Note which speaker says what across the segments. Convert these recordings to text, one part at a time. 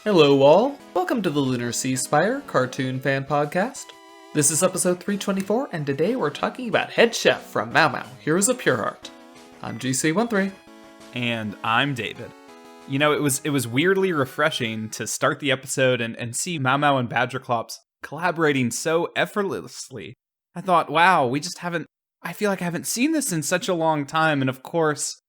Speaker 1: Hello all, welcome to the Lunar Sea Spire Cartoon Fan Podcast. This is episode 324, and today we're talking about Head Chef from Mau Mau, Heroes of Pure Heart. I'm GC13.
Speaker 2: And I'm David. You know, it was weirdly refreshing to start the episode and see Mau Mau and Badgerclops collaborating so effortlessly. I thought, wow, I feel like I haven't seen this in such a long time, and of course,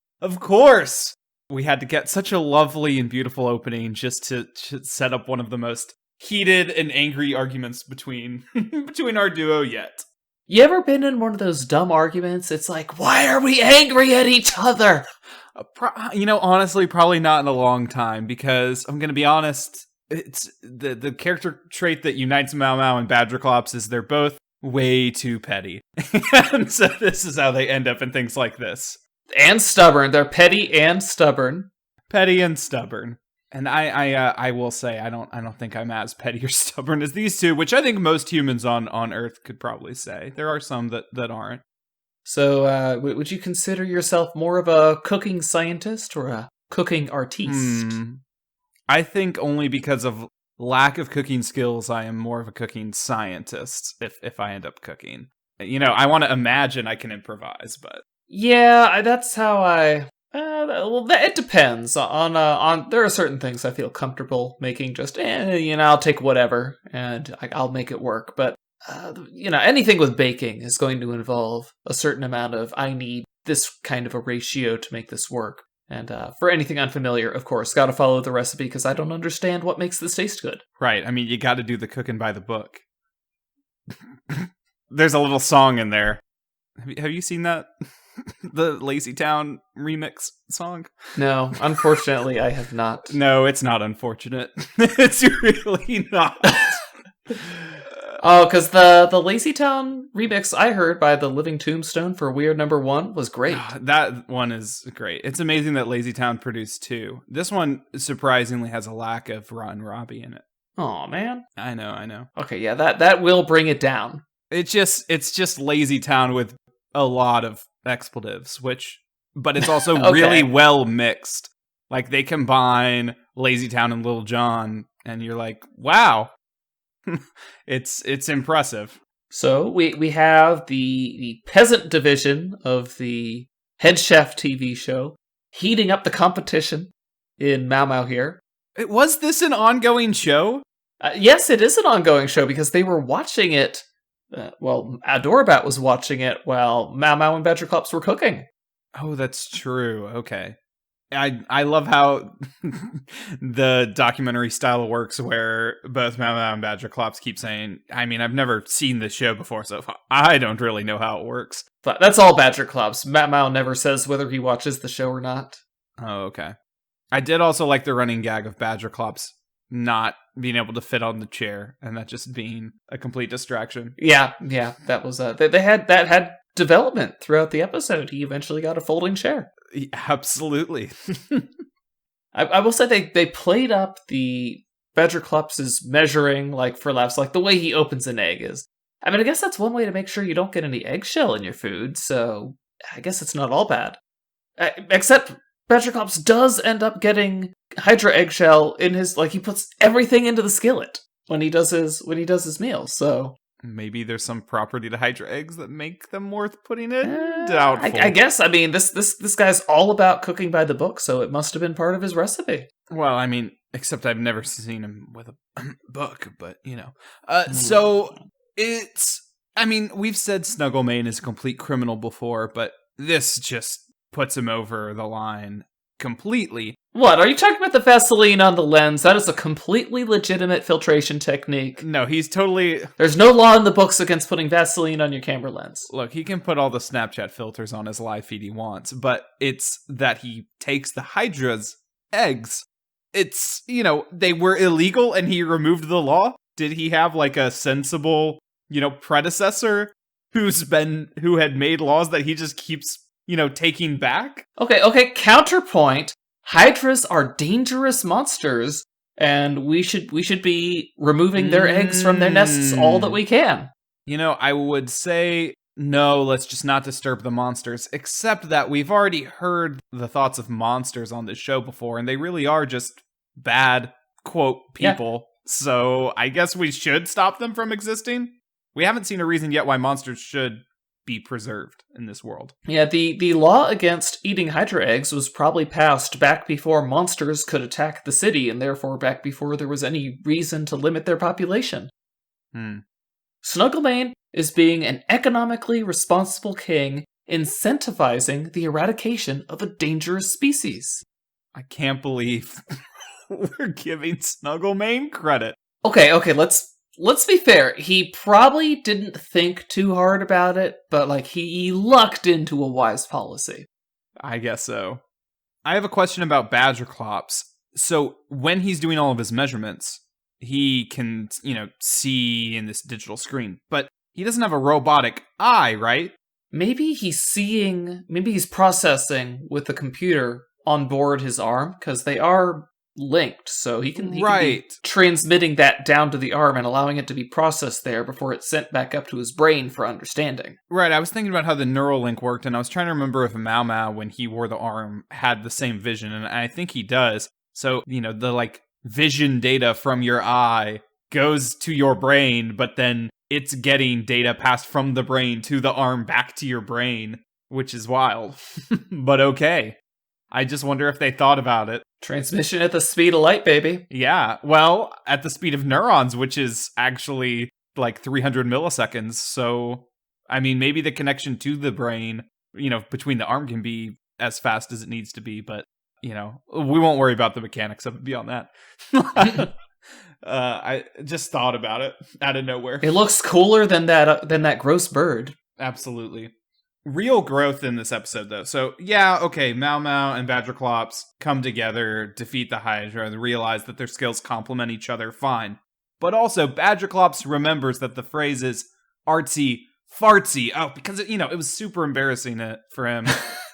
Speaker 2: we had to get such a lovely and beautiful opening just to set up one of the most heated and angry arguments between our duo yet.
Speaker 1: You ever been in one of those dumb arguments? It's like, why are we angry at each other?
Speaker 2: Honestly, probably not in a long time, because I'm going to be honest, it's the character trait that unites Mau Mau and Badgerclops is they're both way too petty. And so this is how they end up in things like this.
Speaker 1: And stubborn. They're petty and stubborn.
Speaker 2: Petty and stubborn. And I will say I don't think I'm as petty or stubborn as these two, which I think most humans on Earth could probably say. There are some that aren't.
Speaker 1: So, would you consider yourself more of a cooking scientist or a cooking artiste?
Speaker 2: I think only because of lack of cooking skills, I am more of a cooking scientist if I end up cooking. You know, I want to imagine I can improvise, but...
Speaker 1: Yeah, that's how I... it depends. On there are certain things I feel comfortable making. Just, I'll take whatever, and I'll make it work. But, anything with baking is going to involve a certain amount of, I need this kind of a ratio to make this work. And for anything unfamiliar, of course, gotta follow the recipe, because I don't understand what makes this taste good.
Speaker 2: Right, I mean, you gotta do the cooking by the book. There's a little song in there. Have you seen that? The Lazy Town remix song?
Speaker 1: No, unfortunately, I have not.
Speaker 2: No, it's not unfortunate. It's really not.
Speaker 1: Oh, because the Lazy Town remix I heard by the Living Tombstone for Weird Number 1 was great.
Speaker 2: That one is great. It's amazing that Lazy Town produced two. This one surprisingly has a lack of Ron Robbie in it.
Speaker 1: Oh man.
Speaker 2: I know.
Speaker 1: Okay, yeah, that will bring it down.
Speaker 2: It's just Lazy Town with a lot of expletives, but it's also
Speaker 1: okay.
Speaker 2: really well mixed. Like, they combine Lazy Town and Lil Jon, and you're like, wow. It's impressive.
Speaker 1: So we have the peasant division of the Head Chef TV show heating up the competition in Mau Mau here.
Speaker 2: Was this an ongoing show?
Speaker 1: Yes, it is an ongoing show, because they were watching it. Adorabat was watching it while Mau Mau and Badgerclops were cooking.
Speaker 2: Oh, that's true. Okay. I love how the documentary style works, where both Mau Mau and Badgerclops keep saying, I mean, I've never seen this show before, so I don't really know how it works.
Speaker 1: But that's all Badgerclops. Mau Mau never says whether he watches the show or not.
Speaker 2: Oh, okay. I did also like the running gag of Badgerclops not being able to fit on the chair, and that just being a complete distraction.
Speaker 1: Yeah, that was they had development throughout the episode. He eventually got a folding chair.
Speaker 2: Absolutely.
Speaker 1: I will say they played up the Badgerclops' measuring, like, for laughs, like the way he opens an egg is. I mean, I guess that's one way to make sure you don't get any eggshell in your food, so I guess it's not all bad. Except Badgerclops does end up getting Hydra eggshell in his, like, he puts everything into the skillet when he does his meal, so
Speaker 2: maybe there's some property to Hydra eggs that make them worth putting in. Doubtful.
Speaker 1: I guess. I mean, this guy's all about cooking by the book, so it must have been part of his recipe.
Speaker 2: Well, I mean, except I've never seen him with a book, but so it's. I mean, we've said Snugglemane is a complete criminal before, but this just puts him over the line completely.
Speaker 1: What, are you talking about the Vaseline on the lens? That is a completely legitimate filtration technique.
Speaker 2: No, he's totally...
Speaker 1: There's no law in the books against putting Vaseline on your camera lens.
Speaker 2: Look, he can put all the Snapchat filters on his live feed he wants, but it's that he takes the Hydra's eggs. It's, they were illegal and he removed the law? Did he have, like, a sensible, predecessor who had made laws that he just keeps, taking back?
Speaker 1: Okay, counterpoint. Hydras are dangerous monsters, and we should be removing their eggs from their nests all that we can.
Speaker 2: I would say no, let's just not disturb the monsters, except that we've already heard the thoughts of monsters on this show before, and they really are just bad quote, people. So I guess we should stop them from existing. We haven't seen a reason yet why monsters should be preserved in this world.
Speaker 1: Yeah, the law against eating Hydra eggs was probably passed back before monsters could attack the city, and therefore back before there was any reason to limit their population. Snugglemane is being an economically responsible king, incentivizing the eradication of a dangerous species.
Speaker 2: I can't believe we're giving Snugglemane credit.
Speaker 1: Okay, let's be fair. He probably didn't think too hard about it, but like he lucked into a wise policy.
Speaker 2: I guess so. I have a question about Badgerclops. So when he's doing all of his measurements, he can, see in this digital screen, but he doesn't have a robotic eye, right?
Speaker 1: Maybe he's processing with the computer on board his arm, because they are linked, so he can be transmitting that down to the arm and allowing it to be processed there before it's sent back up to his brain for understanding.
Speaker 2: Right, I was thinking about how the neural link worked, and I was trying to remember if Mau Mau, when he wore the arm, had the same vision, and I think he does. So, the, vision data from your eye goes to your brain, but then it's getting data passed from the brain to the arm back to your brain, which is wild. But okay. I just wonder if they thought about it.
Speaker 1: Transmission at the speed of light, baby.
Speaker 2: Yeah, well, at the speed of neurons, which is actually 300 milliseconds. So, I mean, maybe the connection to the brain, between the arm can be as fast as it needs to be, but, we won't worry about the mechanics of it beyond that. I just thought about it out of nowhere.
Speaker 1: It looks cooler than that gross bird.
Speaker 2: Absolutely. Real growth in this episode, though. So, yeah, okay, Mau Mau and Badgerclops come together, defeat the Hydra, and realize that their skills complement each other fine. But also, Badgerclops remembers that the phrase is artsy fartsy. Oh, because, it was super embarrassing for him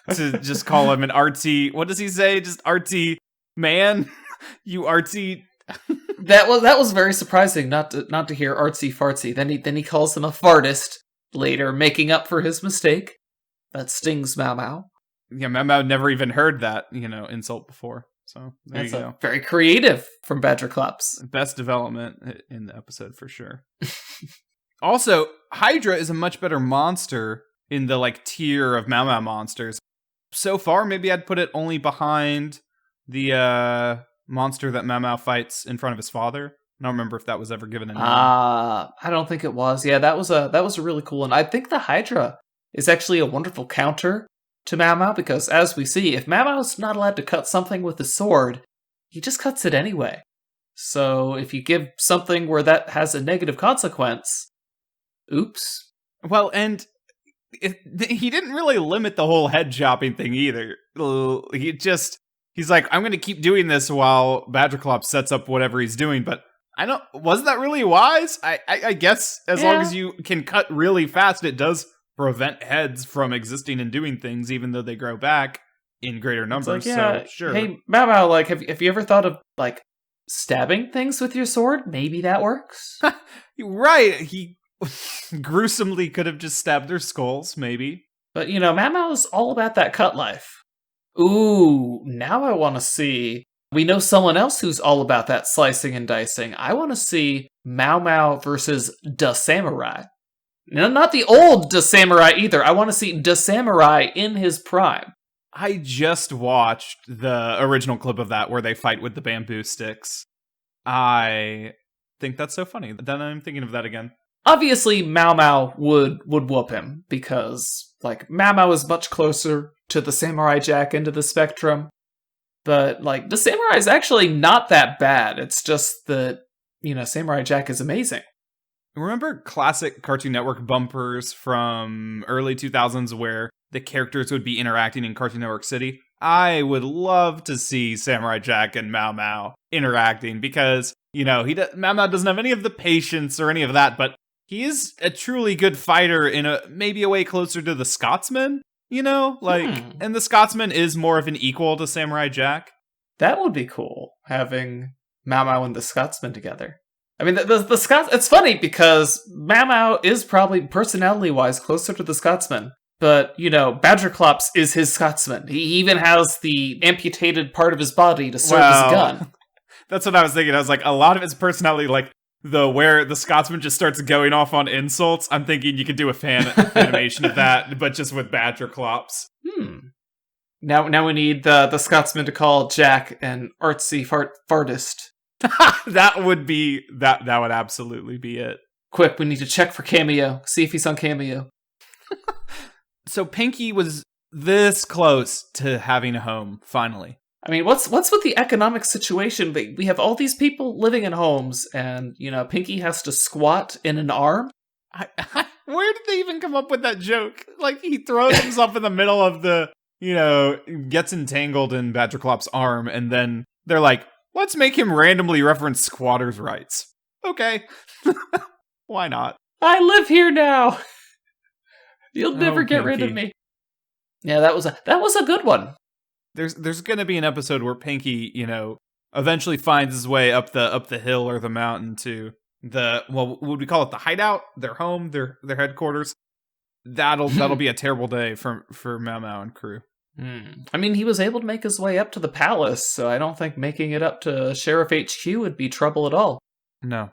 Speaker 2: to just call him an artsy, what does he say? Just artsy man? You artsy...
Speaker 1: That was very surprising not to hear artsy fartsy. Then he calls him a fartist later, making up for his mistake. That stings Mau Mau.
Speaker 2: Yeah, Mau Mau never even heard that, insult before. So there you go.
Speaker 1: Very creative from Badgerclops.
Speaker 2: Best development in the episode for sure. Also, Hydra is a much better monster in the tier of Mau Mau monsters. So far, maybe I'd put it only behind the monster that Mau Mau fights in front of his father. I don't remember if that was ever given a name.
Speaker 1: I don't think it was. Yeah, that was a really cool one. I think the Hydra is actually a wonderful counter to Mau Mau, because as we see, if Mau Mau's not allowed to cut something with a sword, he just cuts it anyway. So if you give something where that has a negative consequence, oops.
Speaker 2: Well, and he didn't really limit the whole head chopping thing either. He's like, I'm going to keep doing this while Badgerclops sets up whatever he's doing, but wasn't that really wise? I guess as long as you can cut really fast, it does prevent heads from existing and doing things, even though they grow back in greater numbers. So sure.
Speaker 1: Hey, Mau Mau, have you ever thought of stabbing things with your sword? Maybe that works.
Speaker 2: Right. He gruesomely could have just stabbed their skulls, maybe.
Speaker 1: But Mau Mau's all about that cut life. Ooh, now I want to see. We know someone else who's all about that slicing and dicing. I want to see Mau Mau versus Da Samurai. No, not the old Da Samurai either. I want to see Da Samurai in his prime.
Speaker 2: I just watched the original clip of that where they fight with the bamboo sticks. I think that's so funny. Then I'm thinking of that again.
Speaker 1: Obviously, Mau Mau would whoop him, because Mau Mau is much closer to the Samurai Jack end of the spectrum. But the Samurai is actually not that bad. It's just that, Samurai Jack is amazing.
Speaker 2: Remember classic Cartoon Network bumpers from early 2000s where the characters would be interacting in Cartoon Network City? I would love to see Samurai Jack and Mau Mau interacting, because, Mau Mau doesn't have any of the patience or any of that, but he is a truly good fighter in maybe a way closer to the Scotsman, and the Scotsman is more of an equal to Samurai Jack.
Speaker 1: That would be cool, having Mau Mau and the Scotsman together. I mean, the Scots. It's funny because Mau Mau is probably personality-wise closer to the Scotsman, but Badgerclops is his Scotsman. He even has the amputated part of his body to serve as a gun.
Speaker 2: That's what I was thinking. I was like, a lot of his personality, like where the Scotsman just starts going off on insults. I'm thinking you could do a animation of that, but just with Badger Clops.
Speaker 1: Now we need the Scotsman to call Jack an artsy fartist.
Speaker 2: That would absolutely be it.
Speaker 1: Quick, we need to check for Cameo. See if he's on Cameo.
Speaker 2: So Pinky was this close to having a home, finally.
Speaker 1: I mean, what's with the economic situation? We have all these people living in homes, and, Pinky has to squat in an arm?
Speaker 2: Where did they even come up with that joke? Like, he throws himself in the middle of the, gets entangled in Badger Clop's arm, and then they're like, let's make him randomly reference squatters' rights. Okay. Why not?
Speaker 1: I live here now. You'll never get rid of me. Yeah, that was a good one.
Speaker 2: There's going to be an episode where Pinky, eventually finds his way up the hill or the mountain to what would we call it? The hideout, their home, their headquarters. That'll be a terrible day for Mau Mau and crew.
Speaker 1: I mean, he was able to make his way up to the palace, so I don't think making it up to Sheriff HQ would be trouble at all.
Speaker 2: No.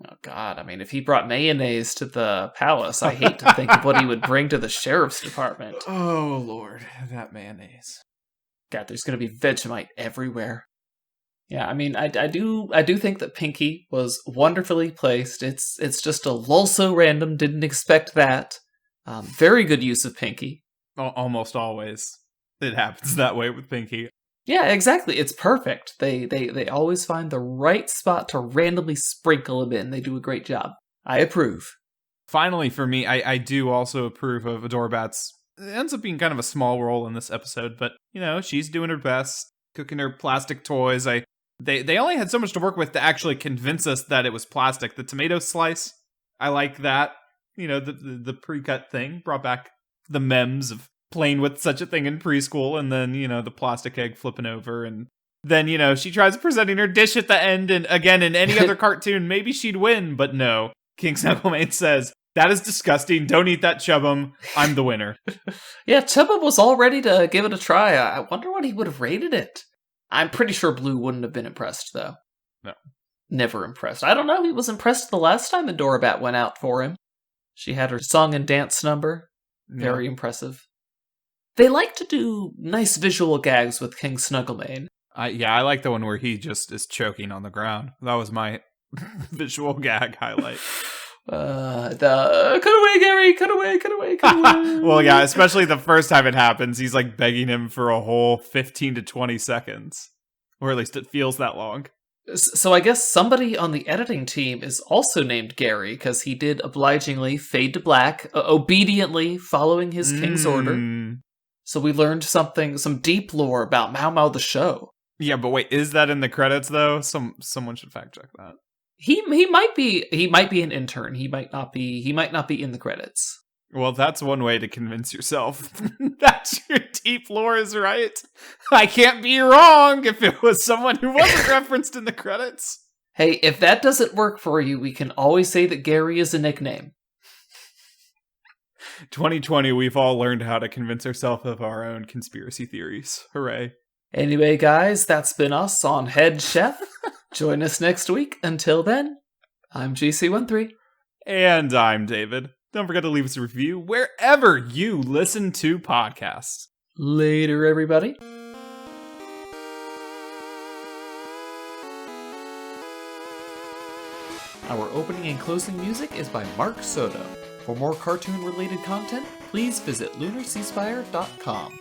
Speaker 1: Oh, God. I mean, if he brought mayonnaise to the palace, I hate to think of what he would bring to the sheriff's department.
Speaker 2: Oh, Lord. That mayonnaise.
Speaker 1: God, there's going to be Vegemite everywhere. Yeah, I mean, I do think that Pinky was wonderfully placed. It's just a lull so random, didn't expect that. Very good use of Pinky.
Speaker 2: Almost always. It happens that way with Pinky.
Speaker 1: Yeah, exactly. It's perfect. They always find the right spot to randomly sprinkle him in. They do a great job. I approve.
Speaker 2: Finally, for me, I do also approve of Adorabat's. It ends up being kind of a small role in this episode, but, she's doing her best, cooking her plastic toys. They only had so much to work with to actually convince us that it was plastic. The tomato slice, I like that. The pre-cut thing brought back the memes of playing with such a thing in preschool, and then, the plastic egg flipping over, and then, she tries presenting her dish at the end, and again, in any other cartoon, maybe she'd win, but no. King Snugglemane says, that is disgusting, don't eat that, Chubbum, I'm the winner.
Speaker 1: Yeah, Chubbum was all ready to give it a try. I wonder what he would have rated it. I'm pretty sure Blue wouldn't have been impressed, though.
Speaker 2: No.
Speaker 1: Never impressed. I don't know, he was impressed the last time Adorabat went out for him. She had her song and dance number. Very impressive. They like to do nice visual gags with King Snugglemane.
Speaker 2: I like the one where he just is choking on the ground. That was my visual gag highlight.
Speaker 1: Cut away, Gary! Cut away, cut away, cut away!
Speaker 2: Well, yeah, especially the first time it happens, he's like begging him for a whole 15 to 20 seconds. Or at least it feels that long.
Speaker 1: So I guess somebody on the editing team is also named Gary, because he did obligingly fade to black, obediently following his king's order. So we learned some deep lore about Mau Mau the show.
Speaker 2: Yeah, but wait, is that in the credits though? Someone should fact check that.
Speaker 1: He might be an intern. He might not be in the credits.
Speaker 2: Well, that's one way to convince yourself that your deep lore is right. I can't be wrong if it was someone who wasn't referenced in the credits.
Speaker 1: Hey, if that doesn't work for you, we can always say that Gary is a nickname.
Speaker 2: 2020, we've all learned how to convince ourselves of our own conspiracy theories. Hooray.
Speaker 1: Anyway, guys, that's been us on Head Chef. Join us next week. Until then, I'm GC13.
Speaker 2: And I'm David. Don't forget to leave us a review wherever you listen to podcasts.
Speaker 1: Later, everybody. Our opening and closing music is by Mark Soto. For more cartoon-related content, please visit lunarseaspire.com.